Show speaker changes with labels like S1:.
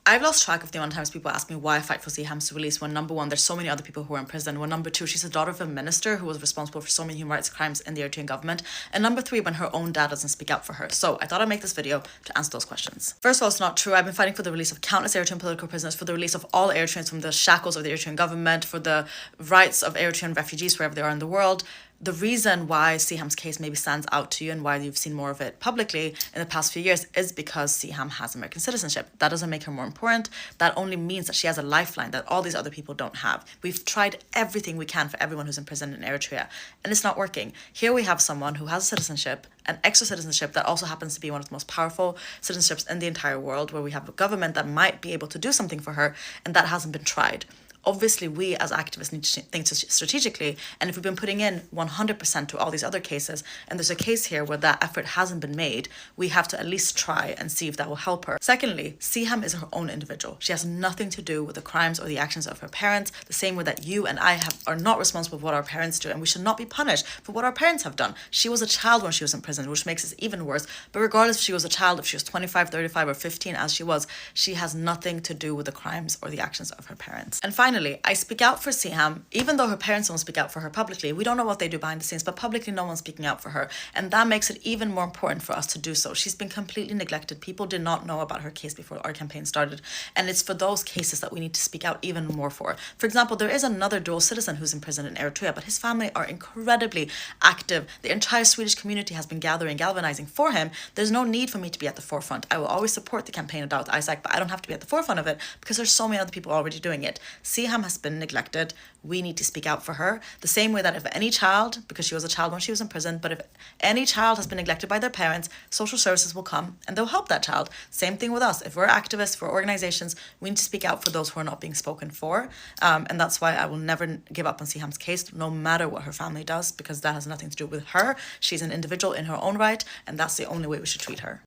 S1: I've lost track of the amount of times people ask me why I fight for Seaham's release when, number one, there's so many other people who are in prison, when, number two, she's the daughter of a minister who was responsible for so many human rights crimes in the Eritrean government, and number three, when her own dad doesn't speak up for her. So I thought I'd make this video to answer those questions. First of all, it's not true. I've been fighting for the release of countless Eritrean political prisoners, for the release of all Eritreans from the shackles of the Eritrean government, for the rights of Eritrean refugees wherever they are in the world. The reason why Seaham's case maybe stands out to you and why you've seen more of it publicly in the past few years is because Seaham has American citizenship. That doesn't make her more important. That only means that she has a lifeline that all these other people don't have. We've tried everything we can for everyone who's in prison in Eritrea, and it's not working. Here we have someone who has citizenship, an extra citizenship that also happens to be one of the most powerful citizenships in the entire world, where we have a government that might be able to do something for her, and that hasn't been tried. Obviously, we as activists need to think strategically, and if we've been putting in 100% to all these other cases, and there's a case here where that effort hasn't been made, we have to at least try and see if that will help her. Secondly, Seaham is her own individual. She has nothing to do with the crimes or the actions of her parents, the same way that you and I are not responsible for what our parents do, and we should not be punished for what our parents have done. She was a child when she was in prison, which makes it even worse, but regardless if she was a child, if she was 25, 35, or 15 as she was, she has nothing to do with the crimes or the actions of her parents. And finally, I speak out for Seaham, even though her parents don't speak out for her publicly. We don't know what they do behind the scenes, but publicly no one's speaking out for her. And that makes it even more important for us to do so. She's been completely neglected. People did not know about her case before our campaign started. And it's for those cases that we need to speak out even more for. For example, there is another dual citizen who's in prison in Eritrea, but his family are incredibly active. The entire Swedish community has been gathering, galvanizing for him. There's no need for me to be at the forefront. I will always support the campaign of Dawit Isaak, but I don't have to be at the forefront of it because there's so many other people already doing it. Seaham has been neglected. We need to speak out for her the same way that if any child, because she was a child when she was in prison, but if any child has been neglected by their parents, social services will come and they'll help that child. Same thing with us. If we're activists for organizations, we need to speak out for those who are not being spoken for, and that's why I will never give up on Seaham's case, no matter what her family does, because that has nothing to do with her. She's an individual in her own right, and that's the only way we should treat her.